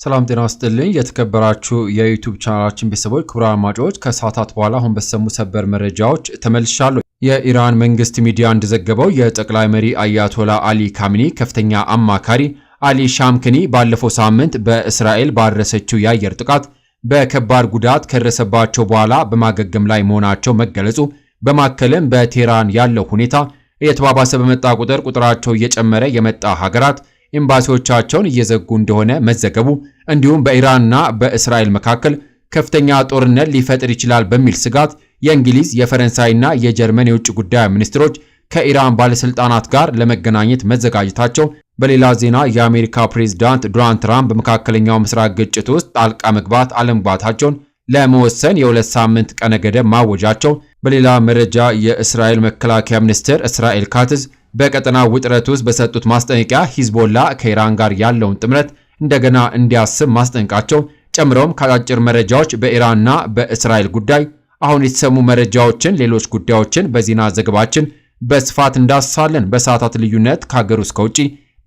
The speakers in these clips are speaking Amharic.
ሰላም ጤና ይስጥልኝ የተከበራችሁ የዩቲዩብ ቻናላችን ቤተሰቦች ክቡራን አድማጮች ከሰዓታት በኋላ አሁን በሰሙ ሰበር መረጃዎች ተመልሻለሁ። የኢራን መንግስት ሚዲያ እንደዘገበው የጠቅላይ መሪ አያቶላ አሊ ካሚኒ ከፍተኛ አማካሪ አሊ ሻምክኒ ባለፈው ሳምንት በእስራኤል ባደረሰችው የአየር ጥቃት በከባድ ጉዳት ከደረሰባቸው በኋላ በማገገም ላይ መሆናቸው መገለጹ፣ በማከለም በቴህራን ያለው ሁኔታ እየተባባሰ በመጣ ቁጥራቸው እየጨመረ የመጣ ሀገራት ኤምባሲዎቻቸውን እየዘጉ እንደሆነ መዘገቡ፣ እንዲሁም በኢራንና በእስራኤል መካከል ከፍተኛ ጦርነት ሊፈጥር ይችላል በሚል ስጋት የእንግሊዝ የፈረንሳይና የጀርመን የውጭ ጉዳይ ሚኒስትሮች ከኢራን ባለስልጣናት ጋር ለመገናኘት መዘጋጀታቸው፣ በሌላ ዜና የአሜሪካ ፕሬዝዳንት ዶናልድ ትራምፕ በመካከለኛው ምስራቅ ግጭት ውስጥ ጣልቃ መግባት አለመግባታቸውን ለመወሰን የሁለት ሳምንት ቀነ ገደብ ማወጃቸው፣ በሌላ መረጃ የእስራኤል መከላከያ ሚኒስትር እስራኤል ካትዝ በቀጠናው ውጥረት ውስጥ በሰጡት ማስጠንቀቂያ ሂዝቦላ ከኢራን ጋር ያለውን ጥምረት እንደገና እንዲያስብ ማስጠንቀቃቸው፣ ጨምረውም ከአጫጭር መረጃዎች በኢራንና በእስራኤል ጉዳይ አሁን የተሰሙ መረጃዎችን፣ ሌሎች ጉዳዮችን በዜና ዘገባችን በስፋት እንዳስሳለን። በሰዓታት ልዩነት ከሀገር ውስጥ ከውጪ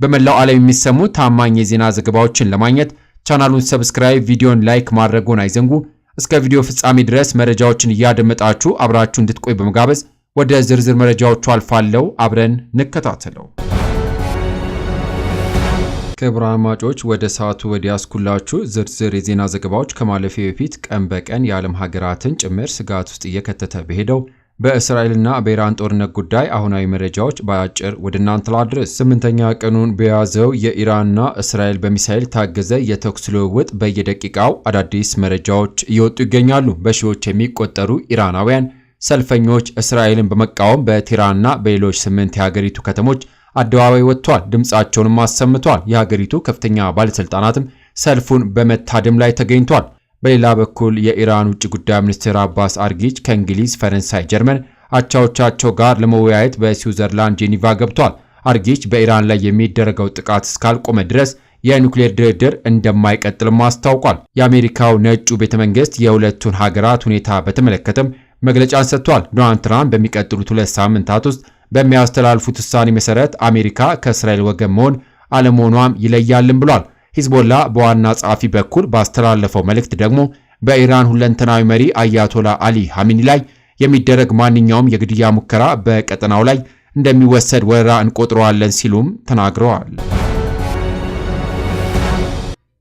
በመላው ዓለም የሚሰሙ ታማኝ የዜና ዘገባዎችን ለማግኘት ቻናሉን ሰብስክራይብ፣ ቪዲዮን ላይክ ማድረጉን አይዘንጉ። እስከ ቪዲዮ ፍጻሜ ድረስ መረጃዎችን እያደመጣችሁ አብራችሁ እንድትቆይ በመጋበዝ ወደ ዝርዝር መረጃዎቹ አልፋለሁ። አብረን እንከታተለው። ክቡራን አድማጮች ወደ ሰዓቱ ወዲያስኩላችሁ ዝርዝር የዜና ዘገባዎች ከማለፌ በፊት ቀን በቀን የዓለም ሀገራትን ጭምር ስጋት ውስጥ እየከተተ በሄደው በእስራኤልና በኢራን ጦርነት ጉዳይ አሁናዊ መረጃዎች በአጭር ወደ እናንተ ላድርስ። 8ኛ ቀኑን በያዘው የኢራንና እስራኤል በሚሳኤል ታገዘ የተኩስ ልውውጥ በየደቂቃው አዳዲስ መረጃዎች እየወጡ ይገኛሉ። በሺዎች የሚቆጠሩ ኢራናውያን ሰልፈኞች እስራኤልን በመቃወም በቴህራንና በሌሎች 8 የሀገሪቱ ከተሞች አደባባይ ወጥተዋል፣ ድምጻቸውንም አሰምተዋል። የሀገሪቱ ከፍተኛ ባለስልጣናትም ሰልፉን በመታደም ላይ ተገኝተዋል። በሌላ በኩል የኢራን ውጭ ጉዳይ ሚኒስትር አባስ አርጊች ከእንግሊዝ፣ ፈረንሳይ፣ ጀርመን አቻዎቻቸው ጋር ለመወያየት በስዊዘርላንድ ጄኔቫ ገብተዋል። አርጊች በኢራን ላይ የሚደረገው ጥቃት እስካልቆመ ድረስ የኒውክሌር ድርድር እንደማይቀጥልም አስታውቋል። የአሜሪካው ነጩ ቤተመንግስት የሁለቱን ሀገራት ሁኔታ በተመለከተም መግለጫን ሰጥቷል። ዶናልድ ትራምፕ በሚቀጥሉት 2 ሳምንታት ውስጥ በሚያስተላልፉት ውሳኔ መሰረት አሜሪካ ከእስራኤል ወገን መሆን አለመሆኗም ይለያልም ብሏል። ሂዝቦላ በዋና ጸሐፊ በኩል ባስተላለፈው መልእክት ደግሞ በኢራን ሁለንተናዊ መሪ አያቶላ አሊ ኻሜኒ ላይ የሚደረግ ማንኛውም የግድያ ሙከራ በቀጠናው ላይ እንደሚወሰድ ወረራ እንቆጥረዋለን ሲሉም ተናግረዋል።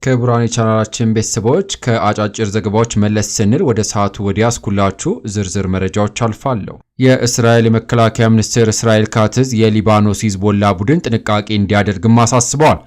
ክቡራን የቻናላችን ቤተሰቦች ከአጫጭር ዘገባዎች መለስ ስንል ወደ ሰዓቱ ወዲያስኩላችሁ ዝርዝር መረጃዎች አልፋለሁ። የእስራኤል የመከላከያ ሚኒስትር እስራኤል ካትዝ የሊባኖስ ሂዝቦላ ቡድን ጥንቃቄ እንዲያደርግም አሳስበዋል።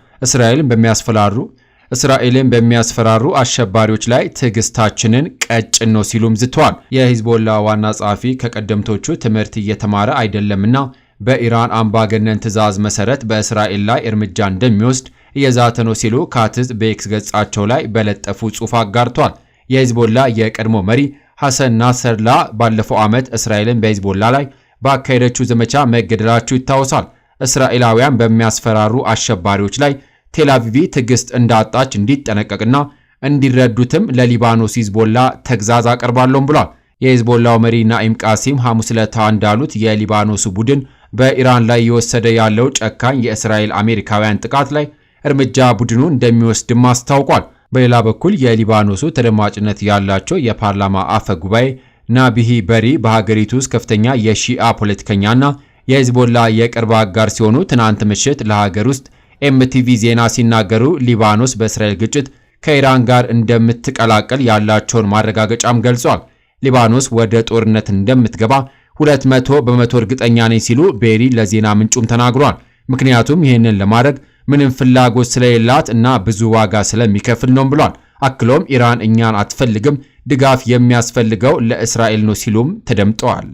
እስራኤልን በሚያስፈራሩ አሸባሪዎች ላይ ትዕግስታችንን ቀጭን ነው ሲሉም ዝተዋል። የሂዝቦላ ዋና ጸሐፊ ከቀደምቶቹ ትምህርት እየተማረ አይደለምና በኢራን አምባገነን ትዕዛዝ መሰረት በእስራኤል ላይ እርምጃ እንደሚወስድ እየዛተ ነው ሲሉ ካትዝ በኤክስ ገጻቸው ላይ በለጠፉ ጽሑፍ አጋርተዋል። የሂዝቦላ የቀድሞ መሪ ሐሰን ናስረላ ባለፈው ዓመት እስራኤልን በሂዝቦላ ላይ ባካሄደችው ዘመቻ መገደላቸው ይታወሳል። እስራኤላውያን በሚያስፈራሩ አሸባሪዎች ላይ ቴል አቪቭ ትዕግስት እንዳጣች እንዲጠነቀቅና እንዲረዱትም ለሊባኖስ ሂዝቦላ ተግዛዝ አቀርባለሁም ብሏል። የሂዝቦላው መሪ ናኢም ቃሲም ሐሙስ ዕለት እንዳሉት የሊባኖሱ ቡድን በኢራን ላይ እየወሰደ ያለው ጨካኝ የእስራኤል አሜሪካውያን ጥቃት ላይ እርምጃ ቡድኑ እንደሚወስድም አስታውቋል። በሌላ በኩል የሊባኖሱ ተደማጭነት ያላቸው የፓርላማ አፈ ጉባኤ ናቢሂ በሪ በሀገሪቱ ውስጥ ከፍተኛ የሺአ ፖለቲከኛና የሂዝቦላ የቅርብ አጋር ሲሆኑ ትናንት ምሽት ለሀገር ውስጥ ኤምቲቪ ዜና ሲናገሩ ሊባኖስ በእስራኤል ግጭት ከኢራን ጋር እንደምትቀላቀል ያላቸውን ማረጋገጫም ገልጿል። ሊባኖስ ወደ ጦርነት እንደምትገባ 200% እርግጠኛ ነኝ ሲሉ ቤሪ ለዜና ምንጩም ተናግሯል። ምክንያቱም ይህንን ለማድረግ ምንም ፍላጎት ስለሌላት እና ብዙ ዋጋ ስለሚከፍል ነው ብሏል። አክሎም ኢራን እኛን አትፈልግም፣ ድጋፍ የሚያስፈልገው ለእስራኤል ነው ሲሉም ተደምጠዋል።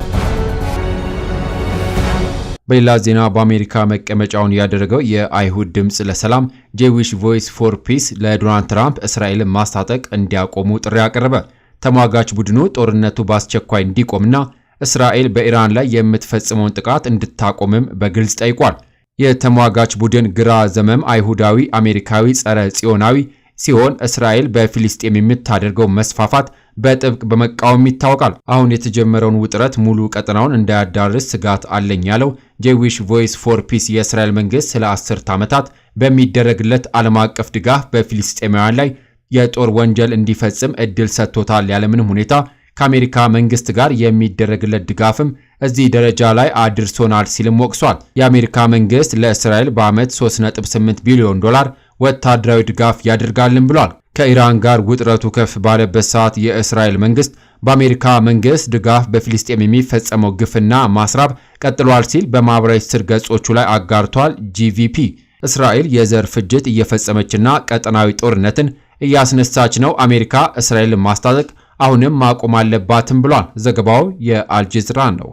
በሌላ ዜና በአሜሪካ መቀመጫውን ያደረገው የአይሁድ ድምጽ ለሰላም ጄዊሽ ቮይስ ፎር ፒስ ለዶናልድ ትራምፕ እስራኤልን ማስታጠቅ እንዲያቆሙ ጥሪ አቀረበ። ተሟጋች ቡድኑ ጦርነቱ በአስቸኳይ እንዲቆምና እስራኤል በኢራን ላይ የምትፈጽመውን ጥቃት እንድታቆምም በግልጽ ጠይቋል። የተሟጋች ቡድን ግራ ዘመም አይሁዳዊ አሜሪካዊ ጸረ ጽዮናዊ ሲሆን እስራኤል በፊሊስጤም የምታደርገው መስፋፋት በጥብቅ በመቃወም ይታወቃል። አሁን የተጀመረውን ውጥረት ሙሉ ቀጠናውን እንዳያዳርስ ስጋት አለኝ ያለው ጄዊሽ ቮይስ ፎር ፒስ የእስራኤል መንግስት ስለ 10 ዓመታት በሚደረግለት ዓለም አቀፍ ድጋፍ በፊሊስጤማውያን ላይ የጦር ወንጀል እንዲፈጽም እድል ሰጥቶታል ያለምንም ሁኔታ ከአሜሪካ መንግስት ጋር የሚደረግለት ድጋፍም እዚህ ደረጃ ላይ አድርሶናል ሲልም ወቅሷል። የአሜሪካ መንግስት ለእስራኤል በዓመት 3.8 ቢሊዮን ዶላር ወታደራዊ ድጋፍ ያደርጋልም ብሏል። ከኢራን ጋር ውጥረቱ ከፍ ባለበት ሰዓት የእስራኤል መንግስት በአሜሪካ መንግስት ድጋፍ በፊልስጤም የሚፈጸመው ግፍና ማስራብ ቀጥሏል ሲል በማህበራዊ ትስስር ገጾቹ ላይ አጋርቷል። ጂቪፒ እስራኤል የዘር ፍጅት እየፈጸመችና ቀጠናዊ ጦርነትን እያስነሳች ነው፣ አሜሪካ እስራኤልን ማስታጠቅ አሁንም ማቆም አለባትም ብሏል። ዘገባው የአልጀዚራ ነው።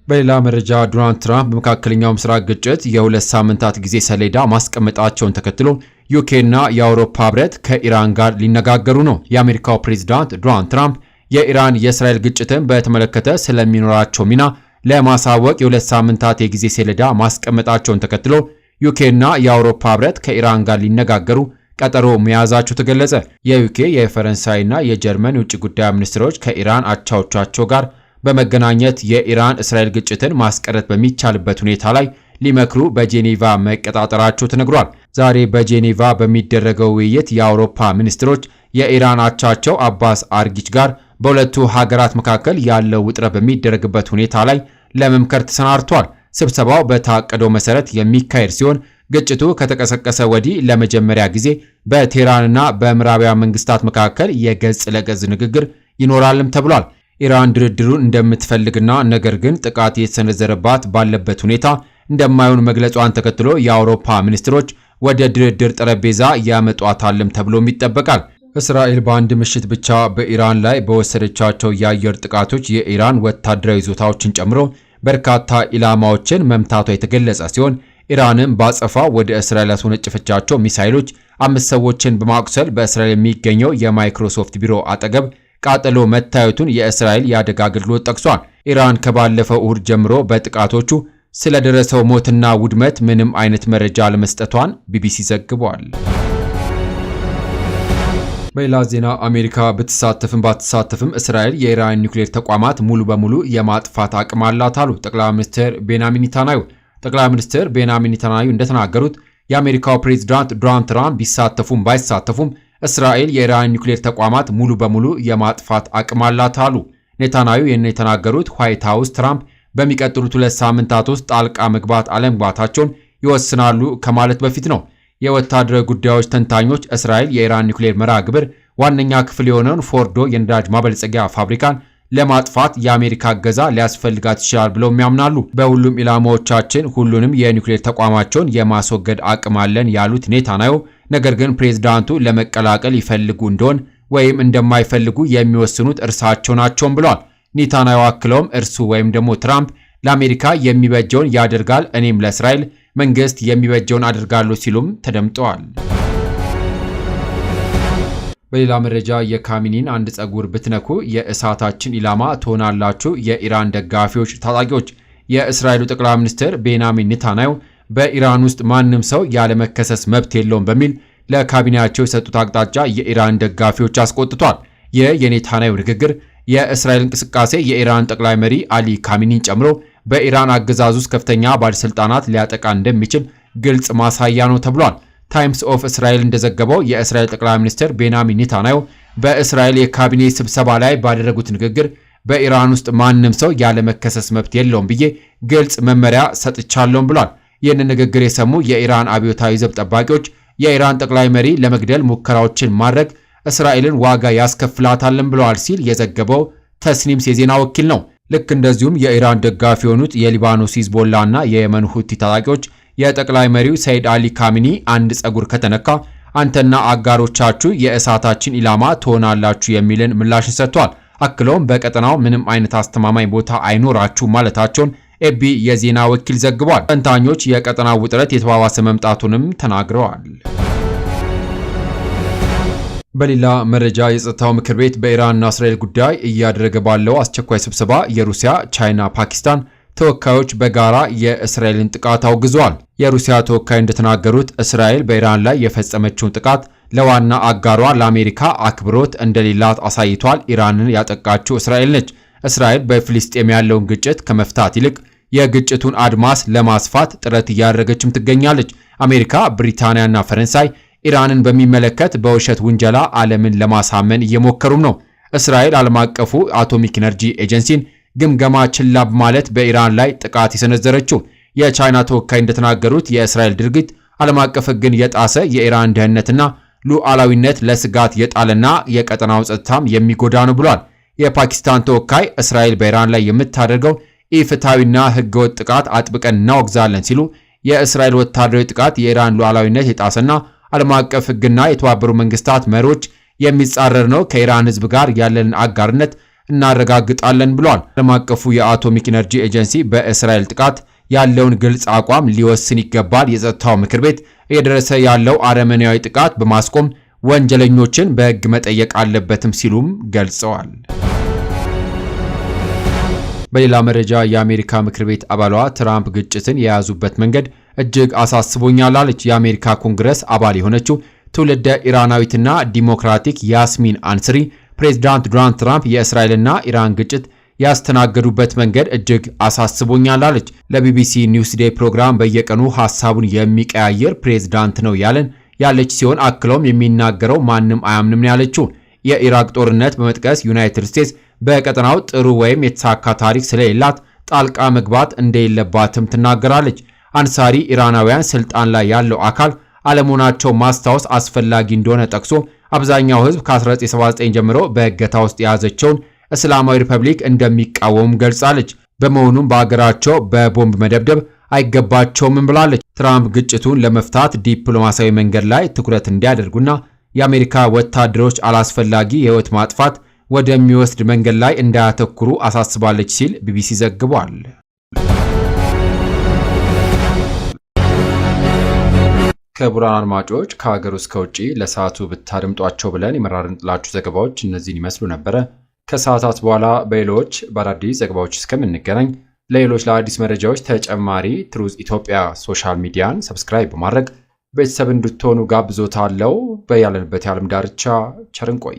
በሌላ መረጃ ዶናልድ ትራምፕ በመካከለኛው ምስራቅ ግጭት የ2 ሳምንታት ጊዜ ሰሌዳ ማስቀመጣቸውን ተከትሎ ዩኬና የአውሮፓ ህብረት ከኢራን ጋር ሊነጋገሩ ነው። የአሜሪካው ፕሬዝዳንት ዶናልድ ትራምፕ የኢራን የእስራኤል ግጭትን በተመለከተ ስለሚኖራቸው ሚና ለማሳወቅ የ2 ሳምንታት የጊዜ ሰሌዳ ማስቀመጣቸውን ተከትሎ ዩኬና የአውሮፓ ህብረት ከኢራን ጋር ሊነጋገሩ ቀጠሮ መያዛቸው ተገለጸ። የዩኬ የፈረንሳይና የጀርመን የውጭ ጉዳይ ሚኒስትሮች ከኢራን አቻዎቻቸው ጋር በመገናኘት የኢራን እስራኤል ግጭትን ማስቀረት በሚቻልበት ሁኔታ ላይ ሊመክሩ በጄኔቫ መቀጣጠራቸው ተነግሯል። ዛሬ በጄኔቫ በሚደረገው ውይይት የአውሮፓ ሚኒስትሮች የኢራን አቻቸው አባስ አርጊች ጋር በሁለቱ ሀገራት መካከል ያለው ውጥረት በሚደረግበት ሁኔታ ላይ ለመምከር ተሰናድቷል። ስብሰባው በታቀደው መሰረት የሚካሄድ ሲሆን ግጭቱ ከተቀሰቀሰ ወዲህ ለመጀመሪያ ጊዜ በቴህራንና በምዕራባውያን መንግስታት መካከል የገጽ ለገጽ ንግግር ይኖራልም ተብሏል። ኢራን ድርድሩን እንደምትፈልግና ነገር ግን ጥቃት የተሰነዘረባት ባለበት ሁኔታ እንደማይሆን መግለጿን ተከትሎ የአውሮፓ ሚኒስትሮች ወደ ድርድር ጠረጴዛ ያመጧታልም ተብሎም ይጠበቃል። እስራኤል በአንድ ምሽት ብቻ በኢራን ላይ በወሰደቻቸው የአየር ጥቃቶች የኢራን ወታደራዊ ይዞታዎችን ጨምሮ በርካታ ኢላማዎችን መምታቷ የተገለጸ ሲሆን ኢራንም ባጸፋ ወደ እስራኤል ያስወነጨፈቻቸው ሚሳኤሎች 5 ሰዎችን በማቁሰል በእስራኤል የሚገኘው የማይክሮሶፍት ቢሮ አጠገብ ቃጠሎ መታየቱን የእስራኤል የአደጋ አገልግሎት ጠቅሷል። ኢራን ከባለፈው እሁድ ጀምሮ በጥቃቶቹ ስለደረሰው ሞትና ውድመት ምንም አይነት መረጃ ለመስጠቷን ቢቢሲ ዘግቧል። በሌላ ዜና አሜሪካ ብትሳተፍም ባትሳተፍም እስራኤል የኢራን ኒውክሌር ተቋማት ሙሉ በሙሉ የማጥፋት አቅም አላት አሉ ጠቅላይ ሚኒስትር ቤንያሚን ኔታንያሁ። ጠቅላይ ሚኒስትር ቤንያሚን ኔታንያሁ እንደተናገሩት የአሜሪካው ፕሬዝዳንት ዶናልድ ትራምፕ ቢሳተፉም ባይሳተፉም እስራኤል የኢራን ኒውክሌር ተቋማት ሙሉ በሙሉ የማጥፋት አቅም አላት አሉ። ኔታንያሁ ይህን የተናገሩት ዋይት ሃውስ ትራምፕ በሚቀጥሉት 2 ሳምንታት ውስጥ ጣልቃ መግባት አለመግባታቸውን ይወስናሉ ከማለት በፊት ነው። የወታደራዊ ጉዳዮች ተንታኞች እስራኤል የኢራን ኒውክሌር መርሃ ግብር ዋነኛ ክፍል የሆነውን ፎርዶ የነዳጅ ማበልጸጊያ ፋብሪካን ለማጥፋት የአሜሪካ እገዛ ሊያስፈልጋት ይችላል ብለው ያምናሉ። በሁሉም ኢላማዎቻችን ሁሉንም የኒውክሌር ተቋማቸውን የማስወገድ አቅም አለን ያሉት ኔታንያሁ ነገር ግን ፕሬዝዳንቱ ለመቀላቀል ይፈልጉ እንደሆን ወይም እንደማይፈልጉ የሚወስኑት እርሳቸው ናቸው ብለዋል። ኔታንያሁ አክለውም እርሱ ወይም ደግሞ ትራምፕ ለአሜሪካ የሚበጀውን ያደርጋል፣ እኔም ለእስራኤል መንግስት የሚበጀውን አደርጋለሁ ሲሉም ተደምጠዋል። በሌላ መረጃ የካሚኒን አንድ ጸጉር ብትነኩ የእሳታችን ኢላማ ትሆናላችሁ የኢራን ደጋፊዎች ታጣቂዎች። የእስራኤሉ ጠቅላይ ሚኒስትር ቤንያሚን ኔታንያሁ በኢራን ውስጥ ማንም ሰው ያለመከሰስ መብት የለውም በሚል ለካቢኔያቸው የሰጡት አቅጣጫ የኢራን ደጋፊዎች አስቆጥቷል። ይህ የኔታንያሁ ንግግር የእስራኤል እንቅስቃሴ የኢራን ጠቅላይ መሪ አሊ ካሚኒን ጨምሮ በኢራን አገዛዝ ውስጥ ከፍተኛ ባለስልጣናት ሊያጠቃ እንደሚችል ግልጽ ማሳያ ነው ተብሏል። ታይምስ ኦፍ እስራኤል እንደዘገበው የእስራኤል ጠቅላይ ሚኒስትር ቤንያሚን ኔታንያሁ በእስራኤል የካቢኔ ስብሰባ ላይ ባደረጉት ንግግር በኢራን ውስጥ ማንም ሰው ያለመከሰስ መብት የለውም ብዬ ግልጽ መመሪያ ሰጥቻለሁም ብሏል። ይህን ንግግር የሰሙ የኢራን አብዮታዊ ዘብ ጠባቂዎች የኢራን ጠቅላይ መሪ ለመግደል ሙከራዎችን ማድረግ እስራኤልን ዋጋ ያስከፍላታልም ብለዋል ሲል የዘገበው ተስኒምስ የዜና ወኪል ነው። ልክ እንደዚሁም የኢራን ደጋፊ የሆኑት የሊባኖስ ሂዝቦላ እና የየመን ሁቲ ታጣቂዎች የጠቅላይ መሪው ሰይድ አሊ ካሚኒ አንድ ጸጉር ከተነካ አንተና አጋሮቻችሁ የእሳታችን ኢላማ ትሆናላችሁ የሚልን ምላሽ ሰጥቷል። አክለውም በቀጠናው ምንም አይነት አስተማማኝ ቦታ አይኖራችሁ ማለታቸውን ኤቢ የዜና ወኪል ዘግቧል። ተንታኞች የቀጠናው ውጥረት የተባባሰ መምጣቱንም ተናግረዋል። በሌላ መረጃ የጸጥታው ምክር ቤት በኢራንና እስራኤል ጉዳይ እያደረገ ባለው አስቸኳይ ስብሰባ የሩሲያ፣ ቻይና፣ ፓኪስታን ተወካዮች በጋራ የእስራኤልን ጥቃት አውግዘዋል። የሩሲያ ተወካይ እንደተናገሩት እስራኤል በኢራን ላይ የፈጸመችውን ጥቃት ለዋና አጋሯ ለአሜሪካ አክብሮት እንደሌላት አሳይቷል። ኢራንን ያጠቃችው እስራኤል ነች። እስራኤል በፍልስጤም ያለውን ግጭት ከመፍታት ይልቅ የግጭቱን አድማስ ለማስፋት ጥረት እያደረገችም ትገኛለች። አሜሪካ፣ ብሪታንያና ፈረንሳይ ኢራንን በሚመለከት በውሸት ውንጀላ ዓለምን ለማሳመን እየሞከሩም ነው። እስራኤል ዓለም አቀፉ አቶሚክ ኤነርጂ ኤጀንሲን ግምገማ ችላ በማለት በኢራን ላይ ጥቃት የሰነዘረችው። የቻይና ተወካይ እንደተናገሩት የእስራኤል ድርጊት ዓለም አቀፍ ሕግን የጣሰ የኢራን ደህንነትና ሉዓላዊነት ለስጋት የጣለና የቀጠናው ጸጥታም የሚጎዳ ነው ብሏል። የፓኪስታን ተወካይ እስራኤል በኢራን ላይ የምታደርገው ኢፍትሐዊና ሕገወጥ ጥቃት አጥብቀን እናወግዛለን ሲሉ የእስራኤል ወታደራዊ ጥቃት የኢራን ሉዓላዊነት የጣሰና ዓለም አቀፍ ሕግና የተባበሩት መንግስታት መሪዎች የሚጻረር ነው፣ ከኢራን ሕዝብ ጋር ያለንን አጋርነት እናረጋግጣለን ብሏል። ዓለም አቀፉ የአቶሚክ ኤነርጂ ኤጀንሲ በእስራኤል ጥቃት ያለውን ግልጽ አቋም ሊወስን ይገባል። የጸጥታው ምክር ቤት እየደረሰ ያለው አረመኔያዊ ጥቃት በማስቆም ወንጀለኞችን በሕግ መጠየቅ አለበትም ሲሉም ገልጸዋል። በሌላ መረጃ የአሜሪካ ምክር ቤት አባሏ ትራምፕ ግጭትን የያዙበት መንገድ እጅግ አሳስቦኛል አለች። የአሜሪካ ኮንግረስ አባል የሆነችው ትውልደ ኢራናዊትና ዲሞክራቲክ ያስሚን አንስሪ ፕሬዝዳንት ዶናልድ ትራምፕ የእስራኤልና ኢራን ግጭት ያስተናገዱበት መንገድ እጅግ አሳስቦኛል አለች። ለቢቢሲ ኒውስ ዴይ ፕሮግራም በየቀኑ ሐሳቡን የሚቀያየር ፕሬዝዳንት ነው ያለች ሲሆን አክሎም የሚናገረው ማንም አያምንም ነው ያለችው። የኢራቅ ጦርነት በመጥቀስ ዩናይትድ ስቴትስ በቀጠናው ጥሩ ወይም የተሳካ ታሪክ ስለሌላት ጣልቃ መግባት እንደሌለባትም ትናገራለች። አንሳሪ ኢራናውያን ስልጣን ላይ ያለው አካል አለመሆናቸው ማስታወስ አስፈላጊ እንደሆነ ጠቅሶ አብዛኛው ሕዝብ ከ1979 ጀምሮ በእገታ ውስጥ የያዘችውን እስላማዊ ሪፐብሊክ እንደሚቃወም ገልጻለች። በመሆኑም በአገራቸው በቦምብ መደብደብ አይገባቸውም ብላለች። ትራምፕ ግጭቱን ለመፍታት ዲፕሎማሲያዊ መንገድ ላይ ትኩረት እንዲያደርጉና የአሜሪካ ወታደሮች አላስፈላጊ የህይወት ማጥፋት ወደሚወስድ መንገድ ላይ እንዳያተኩሩ አሳስባለች ሲል ቢቢሲ ዘግቧል። ክቡራን አድማጮች ከሀገር ውስጥ ከውጪ ለሰዓቱ ብታደምጧቸው ብለን የመራርንላችሁ ዘገባዎች እነዚህን ይመስሉ ነበረ። ከሰዓታት በኋላ በሌሎች በአዳዲስ ዘገባዎች እስከምንገናኝ ለሌሎች ለአዲስ መረጃዎች ተጨማሪ ትሩዝ ኢትዮጵያ ሶሻል ሚዲያን ሰብስክራይብ በማድረግ ቤተሰብ እንድትሆኑ ጋብዞታለሁ። በያለንበት የዓለም ዳርቻ ቸር እንቆይ።